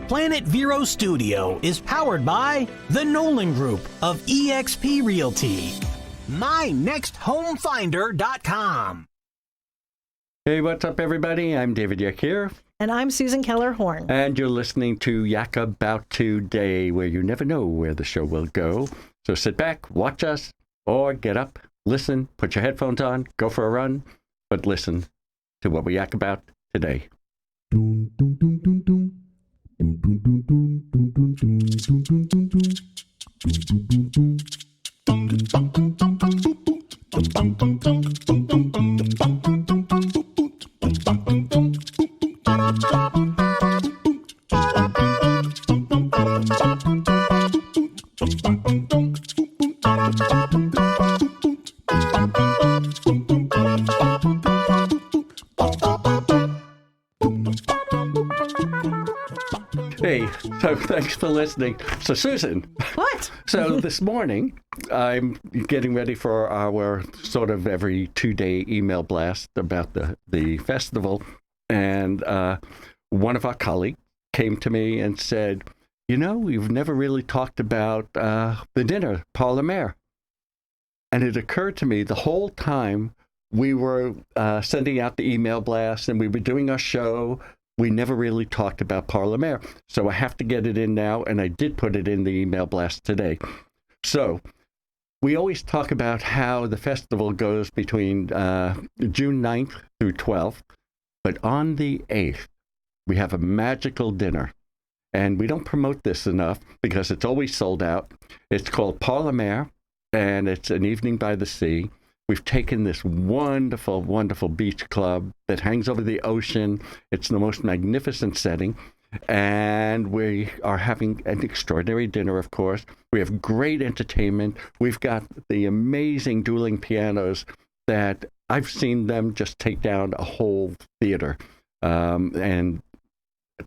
Planet Vero Studio is powered by the Nolan Group of eXp Realty. MyNextHomeFinder.com. Hey, what's up, everybody? I'm David Yak here. And I'm Susan Keller-Horn. And you're listening to Yak About Today, where you never know where the show will go. So sit back, watch us, or get up, listen, put your headphones on, go for a run, but listen to what we yak about today. Hey, so thanks for listening. So, Susan. What? So this morning, I'm getting ready for our sort of every 2-day email blast about the festival. And one of our colleagues came to me and said, you know, we've never really talked about the dinner, Parle-Mer. And it occurred to me the whole time we were sending out the email blast and we were doing our show, we never really talked about Parle-Mer. So I have to get it in now, and I did put it in the email blast today. So we always talk about how the festival goes between June 9th through 12th, but on the 8th, we have a magical dinner. And we don't promote this enough because it's always sold out. It's called Parle-Mer, and it's an evening by the sea. We've taken this wonderful, wonderful beach club that hangs over the ocean. It's the most magnificent setting. And we are having an extraordinary dinner, of course. We have great entertainment. We've got the amazing dueling pianos that I've seen them just take down a whole theater. And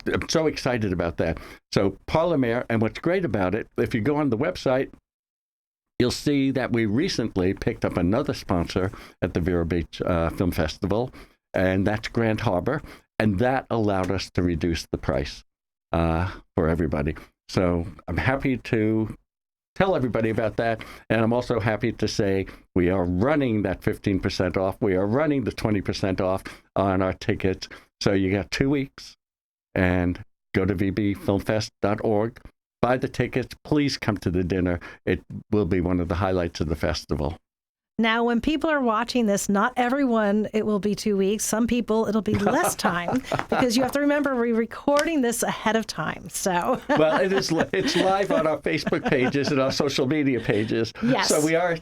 I'm so excited about that. So Parle-Mer, and what's great about it, if you go on the website, you'll see that we recently picked up another sponsor at the Vero Beach Film Festival, and that's Grand Harbor, and that allowed us to reduce the price for everybody. So I'm happy to tell everybody about that, and I'm also happy to say we are running that 15% off. We are running the 20% off on our tickets. So you got 2 weeks, and go to vbfilmfest.org. Buy the tickets. Please come to the dinner. It will be one of the highlights of the festival. Now, when people are watching this, not everyone, it will be 2 weeks. Some people, it'll be less time because you have to remember we're recording this ahead of time. So, well, it's live on our Facebook pages and our social media pages. Yes. So we are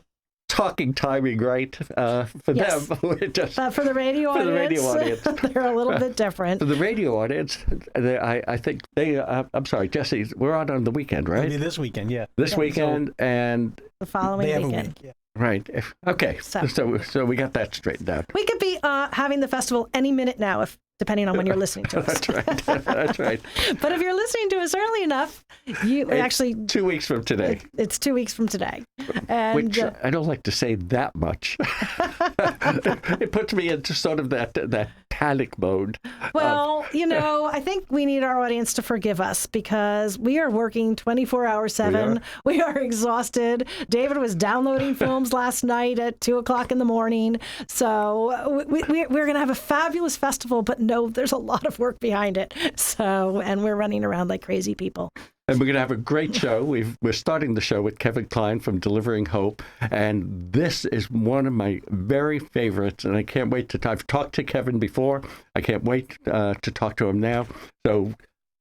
talking timing right for yes. them. But for the radio audience, they're a little bit different. For the radio audience, I think they, I'm sorry, Jesse, we're on the weekend, right? It'll be this weekend, yeah. This weekend and the following they have weekend. a week, yeah. Right. Okay. So we got that straightened out. We could be having the festival any minute now, depending on when you're listening to us. That's right. That's right. But if you're listening to us early enough, it's actually 2 weeks from today. It's 2 weeks from today. And, which I don't like to say that much. It puts me into sort of that panic mode. Well, I think we need our audience to forgive us because we are working 24 hours 7. We are exhausted. David was downloading films last night at 2 o'clock in the morning. So we're going to have a fabulous festival, but no, there's a lot of work behind it. So, and we're running around like crazy people. And we're going to have a great show. We're starting the show with Kevin Kline from Delivering Hope. And this is one of my very favorites. And I can't wait I've talked to Kevin before. I can't wait to talk to him now. So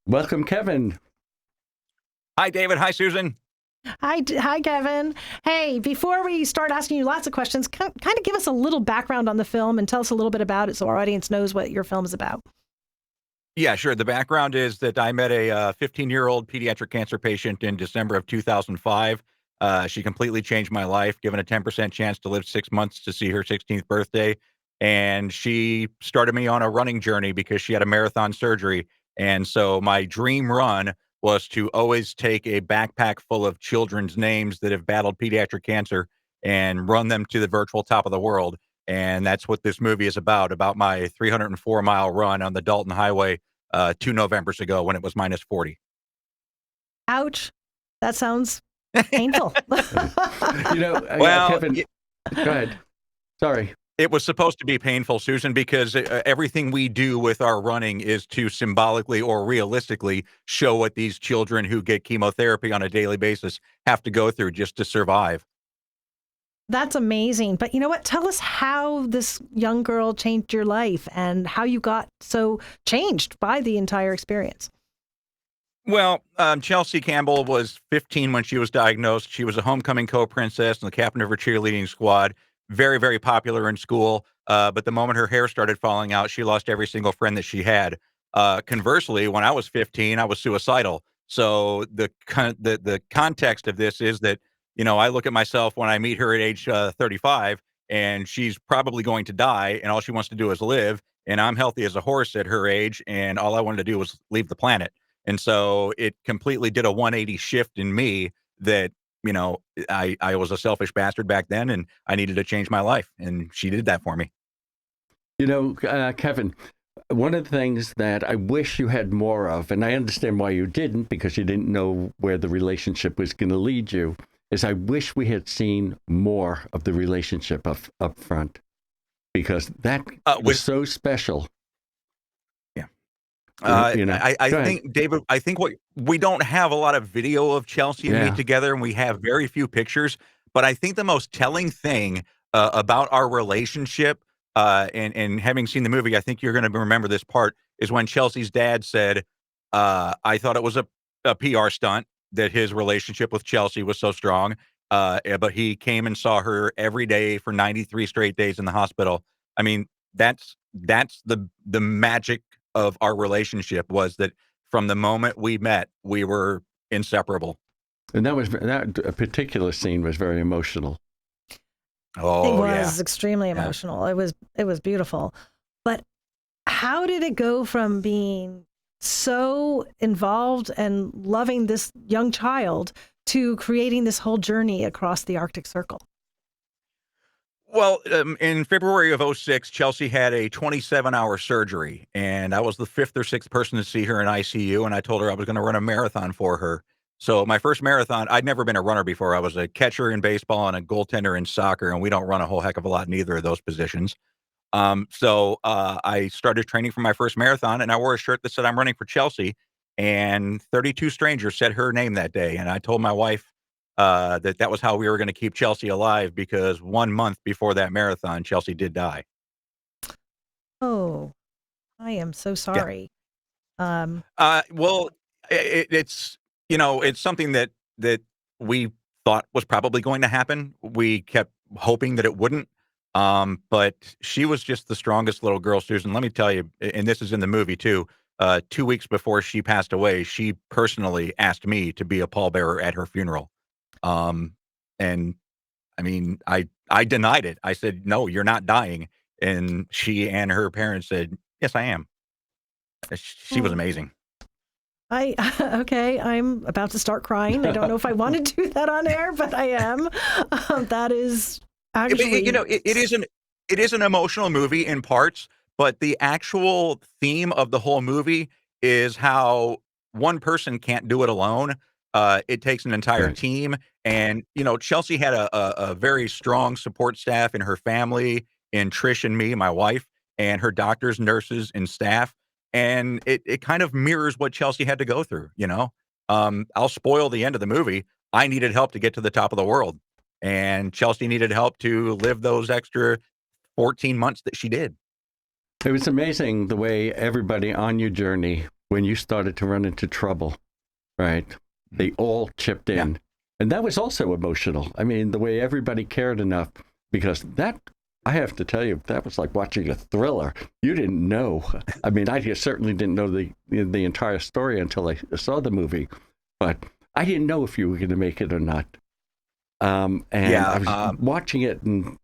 welcome, Kevin. Hi, David. Hi, Susan. Hi, Kevin. Hey, before we start asking you lots of questions, kind of give us a little background on the film and tell us a little bit about it so our audience knows what your film is about. Yeah, sure. The background is that I met a 15-year-old pediatric cancer patient in December of 2005. She completely changed my life, given a 10% chance to live 6 months to see her 16th birthday. And she started me on a running journey because she had a marathon surgery. And so my dream run was to always take a backpack full of children's names that have battled pediatric cancer and run them to the virtual top of the world. And that's what this movie is about my 304-mile run on the Dalton Highway 2 Novembers ago when it was -40. Ouch. That sounds painful. Well, Kevin, go ahead. Sorry. it was supposed to be painful, Susan, because everything we do with our running is to symbolically or realistically show what these children who get chemotherapy on a daily basis have to go through just to survive. That's amazing. But you know what? Tell us how this young girl changed your life and how you got so changed by the entire experience. Well, Chelsea Campbell was 15 when she was diagnosed. She was a homecoming co-princess and the captain of her cheerleading squad. Very, very popular in school. But the moment her hair started falling out, she lost every single friend that she had. Conversely, when I was 15, I was suicidal. So the context of this is that, I look at myself when I meet her at age 35, and she's probably going to die, and all she wants to do is live. And I'm healthy as a horse at her age, and all I wanted to do was leave the planet. And so it completely did a 180 shift in me that, I was a selfish bastard back then, and I needed to change my life. And she did that for me. Kevin, one of the things that I wish you had more of, and I understand why you didn't, because you didn't know where the relationship was going to lead you, is I wish we had seen more of the relationship up front, because that was so special. I think, David, what we don't have a lot of video of Chelsea and me together, and we have very few pictures. But I think the most telling thing about our relationship, and having seen the movie, I think you're going to remember this part, is when Chelsea's dad said, I thought it was a PR stunt that his relationship with Chelsea was so strong. But he came and saw her every day for 93 straight days in the hospital. I mean, that's the magic of our relationship, was that from the moment we met, we were inseparable. And that particular scene was very emotional. Oh, it was extremely emotional. Yeah. It was beautiful. But how did it go from being so involved and loving this young child to creating this whole journey across the Arctic Circle? Well, in February of 2006, Chelsea had a 27-hour surgery, and I was the fifth or sixth person to see her in ICU, and I told her I was going to run a marathon for her. So my first marathon, I'd never been a runner before. I was a catcher in baseball and a goaltender in soccer, and we don't run a whole heck of a lot in either of those positions. So I started training for my first marathon, and I wore a shirt that said I'm running for Chelsea, and 32 strangers said her name that day, and I told my wife that was how we were going to keep Chelsea alive, because 1 month before that marathon, Chelsea did die. Oh, I am so sorry. Yeah. Well, it's something that we thought was probably going to happen. We kept hoping that it wouldn't. But she was just the strongest little girl, Susan. Let me tell you, and this is in the movie too. 2 weeks before she passed away, she personally asked me to be a pallbearer at her funeral. And I mean, I denied it. I said, no, you're not dying. And she and her parents said, yes, I am. She was amazing. Okay, I'm about to start crying. I don't know if I want to do that on air, but I am. That is actually, it is an emotional movie in parts, but the actual theme of the whole movie is how one person can't do it alone. It takes an entire team. And, Chelsea had a very strong support staff in her family, in Trish and me, my wife, and her doctors, nurses, and staff. And it kind of mirrors what Chelsea had to go through, I'll spoil the end of the movie. I needed help to get to the top of the world. And Chelsea needed help to live those extra 14 months that she did. It was amazing the way everybody on your journey, when you started to run into trouble, right? They all chipped in. Yeah. And that was also emotional. I mean, the way everybody cared enough, because that, I have to tell you, that was like watching a thriller. You didn't know. I mean, I certainly didn't know the entire story until I saw the movie, but I didn't know if you were going to make it or not. I was watching it. And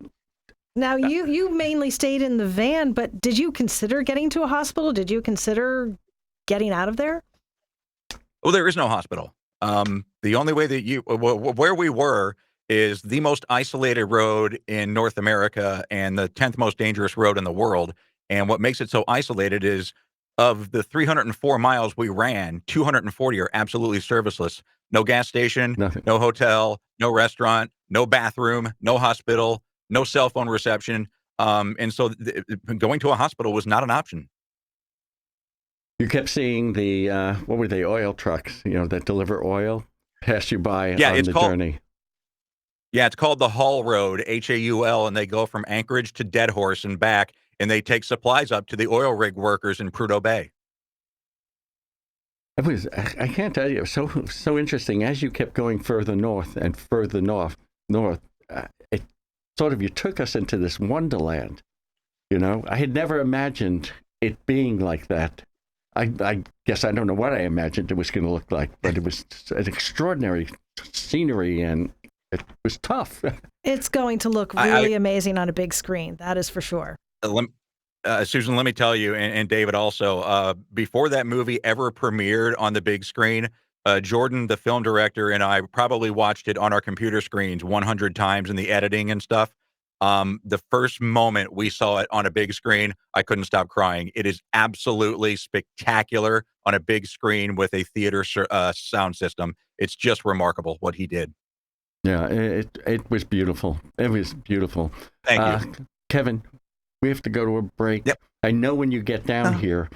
now you mainly stayed in the van, but did you consider getting to a hospital? Did you consider getting out of there? Well, there is no hospital. The only way that where we were is the most isolated road in North America and the 10th most dangerous road in the world. And what makes it so isolated is of the 304 miles we ran, 240 are absolutely serviceless. No gas station, Nothing. no hotel, no restaurant, no bathroom, no hospital, no cell phone reception. And so going to a hospital was not an option. You kept seeing the, what were they, oil trucks, that deliver oil, pass you by on the journey. Yeah, it's called the Haul Road, Haul, and they go from Anchorage to Deadhorse and back, and they take supplies up to the oil rig workers in Prudhoe Bay. I can't tell you, it was so interesting. As you kept going further north and further north, it sort of, you took us into this wonderland. I had never imagined it being like that. I guess I don't know what I imagined it was going to look like, but it was an extraordinary scenery, and it was tough. It's going to look really amazing on a big screen. That is for sure. Susan, let me tell you, and David also, before that movie ever premiered on the big screen, Jordan, the film director, and I probably watched it on our computer screens 100 times in the editing and stuff. The first moment we saw it on a big screen, I couldn't stop crying. It is absolutely spectacular on a big screen with a theater sound system. It's just remarkable what he did. Yeah, it was beautiful. It was beautiful. Thank you. Kevin, we have to go to a break. Yep. I know when you get down here,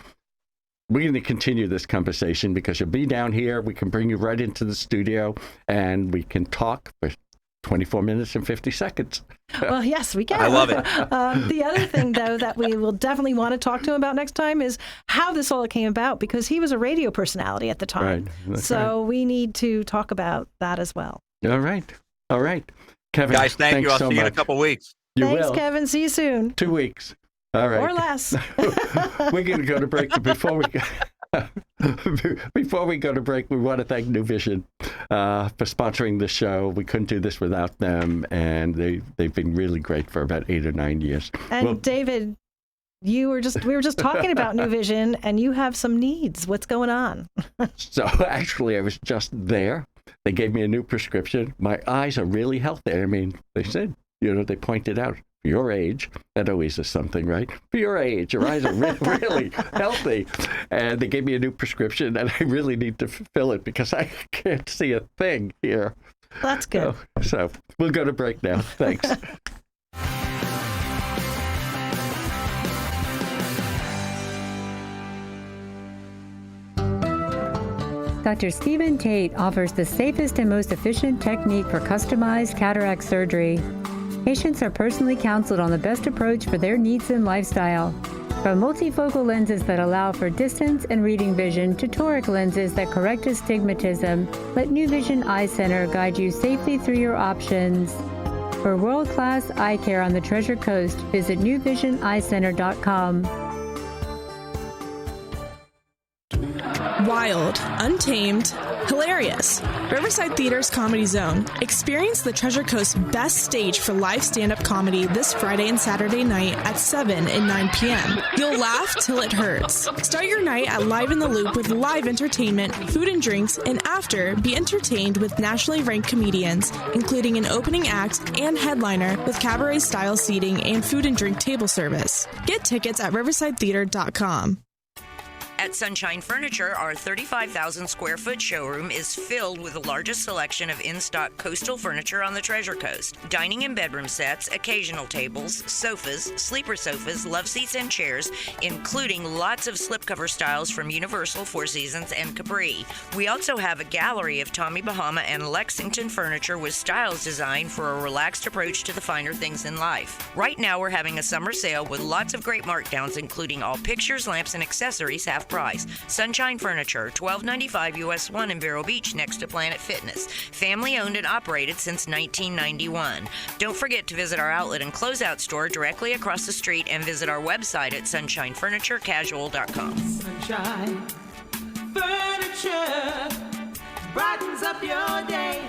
we're going to continue this conversation because you'll be down here. We can bring you right into the studio and we can talk for 24 minutes and 50 seconds. Well, yes, we can. I love it. The other thing, though, that we will definitely want to talk to him about next time is how this all came about, because he was a radio personality at the time. Right. So we need to talk about that as well. All right. Kevin, guys, thank you. I'll see you in a couple weeks. Thanks, Kevin. See you soon. 2 weeks. All right. Or less. We're going to go to break. Before we go to break, we want to thank New Vision for sponsoring the show. We couldn't do this without them, and they've been really great for about 8 or 9 years. And David, we were just talking about New Vision, and you have some needs. What's going on? So actually, I was just there. They gave me a new prescription. My eyes are really healthy. I mean, they said, they pointed out, for your age, that always is something, right? For your age, your eyes are really healthy. And they gave me a new prescription, and I really need to fill it because I can't see a thing here. That's good. So we'll go to break now. Thanks. Dr. Stephen Tate offers the safest and most efficient technique for customized cataract surgery. Patients are personally counseled on the best approach for their needs and lifestyle. From multifocal lenses that allow for distance and reading vision to toric lenses that correct astigmatism, let New Vision Eye Center guide you safely through your options. For world-class eye care on the Treasure Coast, visit newvisioneyecenter.com. Wild, untamed, hilarious. Riverside Theater's Comedy Zone. Experience the Treasure Coast's best stage for live stand-up comedy this Friday and Saturday night at 7 and 9 p.m. You'll laugh till it hurts. Start your night at Live in the Loop with live entertainment, food and drinks, and after, be entertained with nationally ranked comedians, including an opening act and headliner with cabaret-style seating and food and drink table service. Get tickets at riversidetheater.com. At Sunshine Furniture, our 35,000 square foot showroom is filled with the largest selection of in-stock coastal furniture on the Treasure Coast. Dining and bedroom sets, occasional tables, sofas, sleeper sofas, love seats, and chairs, including lots of slipcover styles from Universal, Four Seasons, and Capri. We also have a gallery of Tommy Bahama and Lexington furniture with styles designed for a relaxed approach to the finer things in life. Right now, we're having a summer sale with lots of great markdowns, including all pictures, lamps, and accessories half price. Sunshine Furniture, $12.95 US 1 in Vero Beach next to Planet Fitness. Family owned and operated since 1991. Don't forget to visit our outlet and closeout store directly across the street and visit our website at sunshinefurniturecasual.com. Sunshine Furniture brightens up your day.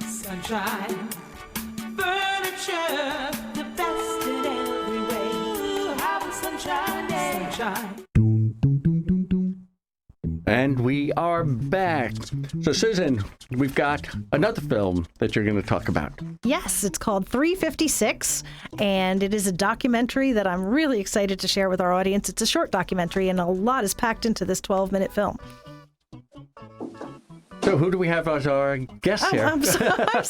Sunshine Furniture, the best in every way. Have a sunshine day. Sunshine. And we are back. So, Susan, we've got another film that you're going to talk about. Yes, it's called 356, and it is a documentary that I'm really excited to share with our audience. It's a short documentary, and a lot is packed into this 12-minute film. So who do we have as our guest here? I'm sorry.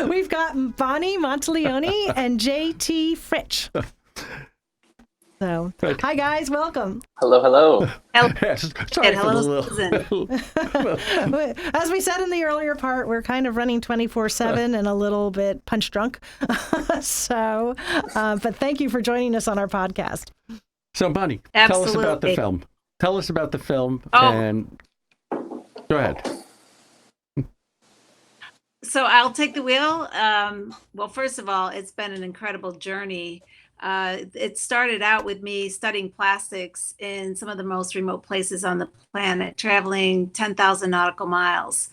We've got Bonnie Monteleone and JT Fritsch. So, hi guys, welcome. Hello, hello. Yes, sorry for hello, the little... As we said in the earlier part, we're kind of running 24/7 and a little bit punch drunk. So, but thank you for joining us on our podcast. So, Bonnie, Absolutely. tell us about the film. Tell us about the film and go ahead. So I'll take the wheel. Well, first of all, it's been an incredible journey. It started out with me studying plastics in some of the most remote places on the planet, traveling 10,000 nautical miles.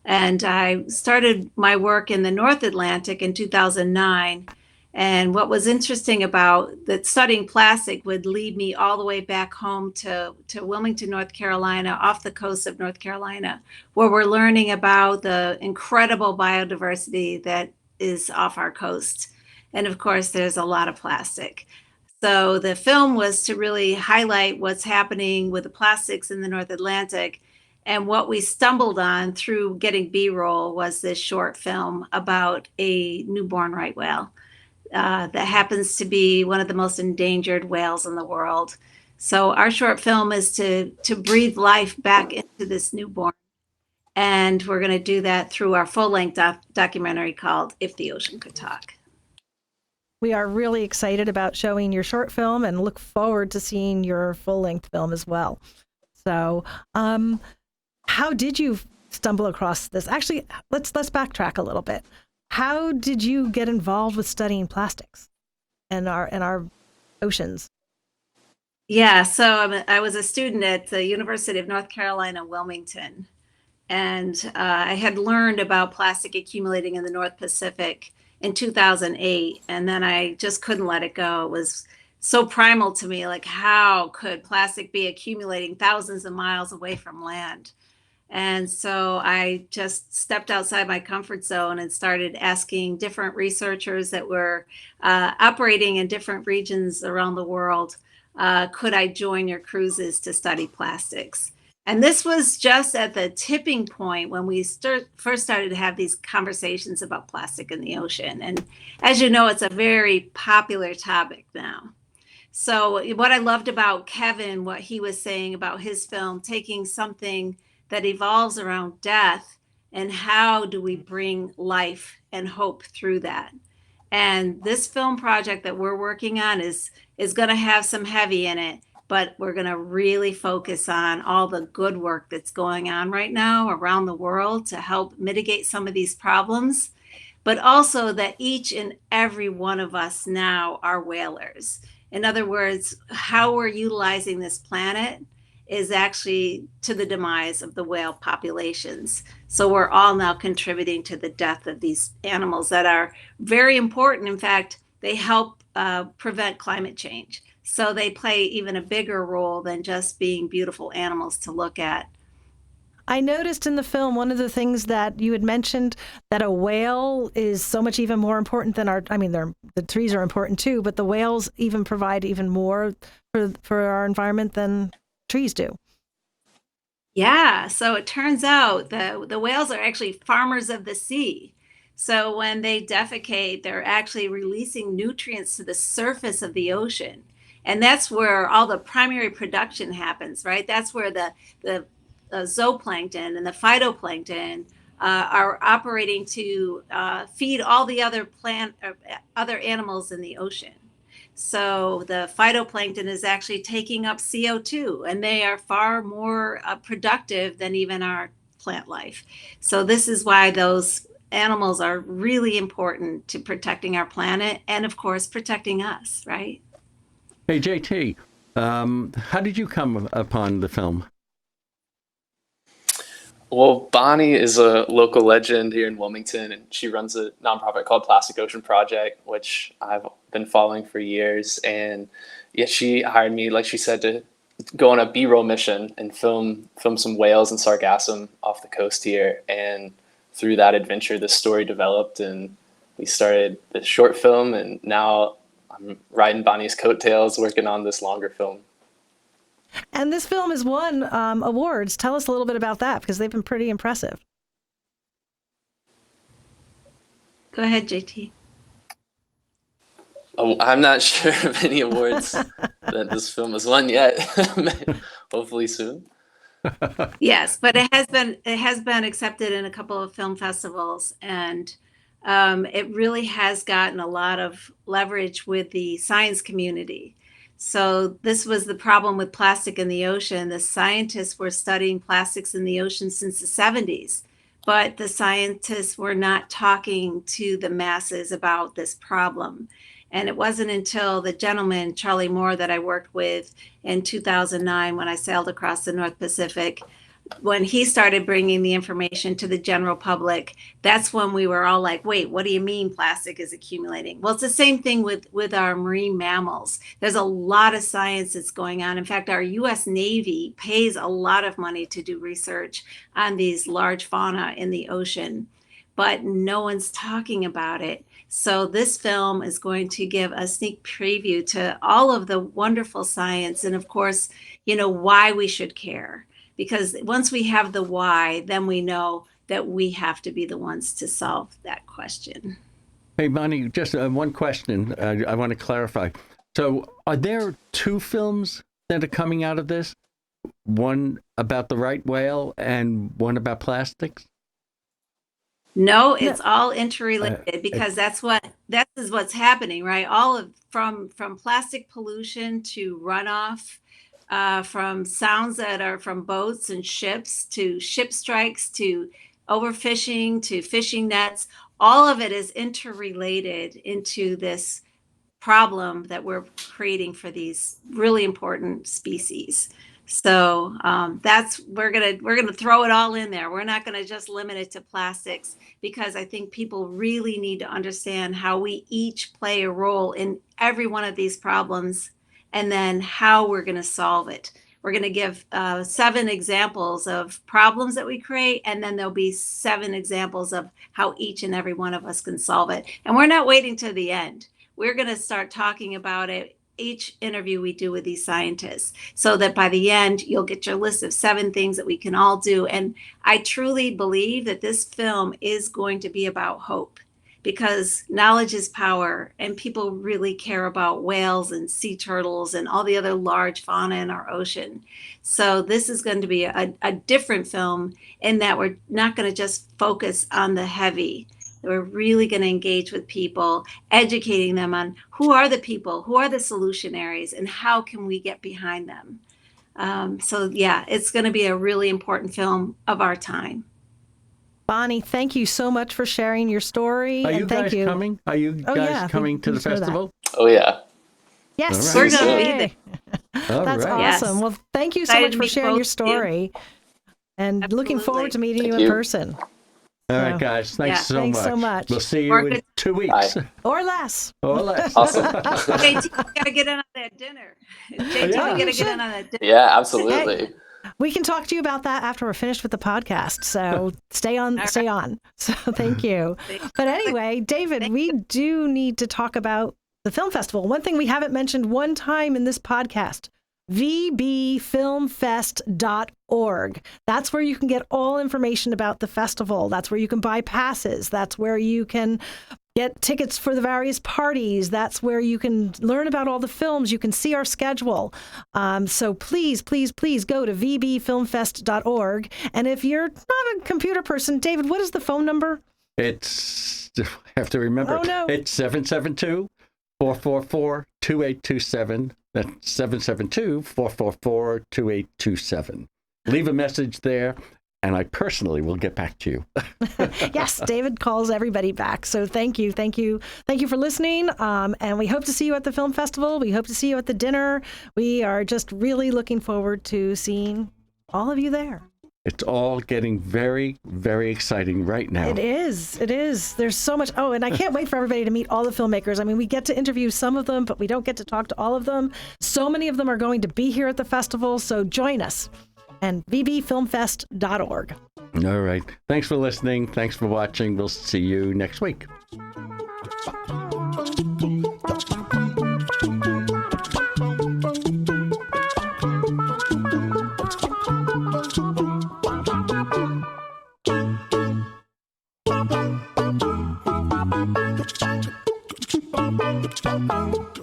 And I started my work in the North Atlantic in 2009. And what was interesting about that, studying plastic would lead me all the way back home to Wilmington, North Carolina, off the coast of North Carolina, where we're learning about the incredible biodiversity that is off our coast. And of course, there's a lot of plastic. So the film was to really highlight what's happening with the plastics in the North Atlantic. And what we stumbled on through getting B-roll was this short film about a newborn right whale that happens to be one of the most endangered whales in the world. So our short film is to breathe life back into this newborn. And we're going to do that through our full-length documentary called If the Ocean Could Talk. We are really excited about showing your short film and look forward to seeing your full-length film as well. So, how did you stumble across this? Actually, let's backtrack a little bit. How did you get involved with studying plastics and our oceans? Yeah, so I was a student at the University of North Carolina, Wilmington, and I had learned about plastic accumulating in the North Pacific in 2008, and then I just couldn't let it go. It was so primal to me, like how could plastic be accumulating thousands of miles away from land? And so I just stepped outside my comfort zone and started asking different researchers that were operating in different regions around the world, could I join your cruises to study plastics? And this was just at the tipping point when we first started to have these conversations about plastic in the ocean. And as you know, it's a very popular topic now. So what I loved about Kevin, what he was saying about his film, taking something that evolves around death and how do we bring life and hope through that. And this film project that we're working on is going to have some heavy in it, but we're going to really focus on all the good work that's going on right now around the world to help mitigate some of these problems, but also that each and every one of us now are whalers. In other words, how we're utilizing this planet is actually to the demise of the whale populations. So we're all now contributing to the death of these animals that are very important. In fact, they help prevent climate change. So they play even a bigger role than just being beautiful animals to look at. I noticed in the film, one of the things that you had mentioned, that a whale is so much even more important than the trees are important too, but the whales even provide even more for our environment than trees do. Yeah, so it turns out that the whales are actually farmers of the sea. So when they defecate, they're actually releasing nutrients to the surface of the ocean. And that's where all the primary production happens, right? That's where the zooplankton and the phytoplankton are operating to feed all the other other animals in the ocean. So the phytoplankton is actually taking up CO2, and they are far more productive than even our plant life. So this is why those animals are really important to protecting our planet and, of course, protecting us, right? Hey, JT, how did you come upon the film? Well, Bonnie is a local legend here in Wilmington, and she runs a nonprofit called Plastic Ocean Project, which I've been following for years. And yet she hired me, like she said, to go on a B-roll mission and film some whales and sargassum off the coast here. And through that adventure, this story developed, and we started the short film, and now I'm riding Bonnie's coattails working on this longer film. And this film has won awards. Tell us a little bit about that, because they've been pretty impressive. Go ahead, JT. Oh, I'm not sure of any awards that this film has won yet. Hopefully soon. Yes, but it has been accepted in a couple of film festivals, and it really has gotten a lot of leverage with the science community. So this was the problem with plastic in the ocean. The scientists were studying plastics in the ocean since the 70s, but the scientists were not talking to the masses about this problem. And it wasn't until the gentleman, Charlie Moore, that I worked with in 2009 when I sailed across the North Pacific, when he started bringing the information to the general public, that's when we were all like, wait, what do you mean plastic is accumulating? Well, it's the same thing with our marine mammals. There's a lot of science that's going on. In fact, our U.S. Navy pays a lot of money to do research on these large fauna in the ocean, but no one's talking about it. So this film is going to give a sneak preview to all of the wonderful science, and of course, why we should care. Because once we have the why, then we know that we have to be the ones to solve that question. Hey, Bonnie, just one question I want to clarify. So are there two films that are coming out of this? One about the right whale and one about plastics? No, it's all interrelated, because that is what's happening, right? All of from plastic pollution to runoff, from sounds that are from boats and ships, to ship strikes, to overfishing, to fishing nets. All of it is interrelated into this problem that we're creating for these really important species. So we're gonna throw it all in there. We're not gonna just limit it to plastics, because I think people really need to understand how we each play a role in every one of these problems, and then how we're going to solve it. We're going to give 7 examples of problems that we create, and then there'll be 7 examples of how each and every one of us can solve it. And we're not waiting to the end. We're going to start talking about it each interview we do with these scientists, so that by the end, you'll get your list of 7 things that we can all do. And I truly believe that this film is going to be about hope, because knowledge is power, and people really care about whales and sea turtles and all the other large fauna in our ocean. So this is going to be a different film, in that we're not going to just focus on the heavy. We're really going to engage with people, educating them on who are the people, who are the solutionaries, and how can we get behind them. So yeah, it's going to be a really important film of our time. Bonnie, thank you so much for sharing your story. Are you guys coming? Are you guys coming to the festival? Oh, yeah. Yes, we're going to be there. That's awesome. Yes. Well, thank you so much for sharing your story. And Absolutely. Looking forward to meeting you Thank in you. person. All right, guys. Thanks so much. We'll see you in 2 weeks. Bye. Or less. Or less. Awesome. JT, you got to get in on that dinner. JT, we got to get in on that dinner. Yeah, absolutely. Hey, we can talk to you about that after we're finished with the podcast. So stay on. So thank you. But anyway, David, we do need to talk about the film festival. One thing we haven't mentioned one time in this podcast: vbfilmfest.org. That's where you can get all information about the festival. That's where you can buy passes. That's where you can get tickets for the various parties. That's where you can learn about all the films. You can see our schedule. So please, please, please go to vbfilmfest.org. And if you're not a computer person, David, what is the phone number? It's, I have to remember. Oh, no. It's 772-444-2827. That's 772-444-2827. Leave a message there, and I personally will get back to you. Yes, David calls everybody back. So thank you for listening. And we hope to see you at the film festival. We hope to see you at the dinner. We are just really looking forward to seeing all of you there. It's all getting very, very exciting right now. It is. It is. There's so much. Oh, and I can't wait for everybody to meet all the filmmakers. I mean, we get to interview some of them, but we don't get to talk to all of them. So many of them are going to be here at the festival, so join us. And vbfilmfest.org. All right. Thanks for listening. Thanks for watching. We'll see you next week. Bum, bum, bum.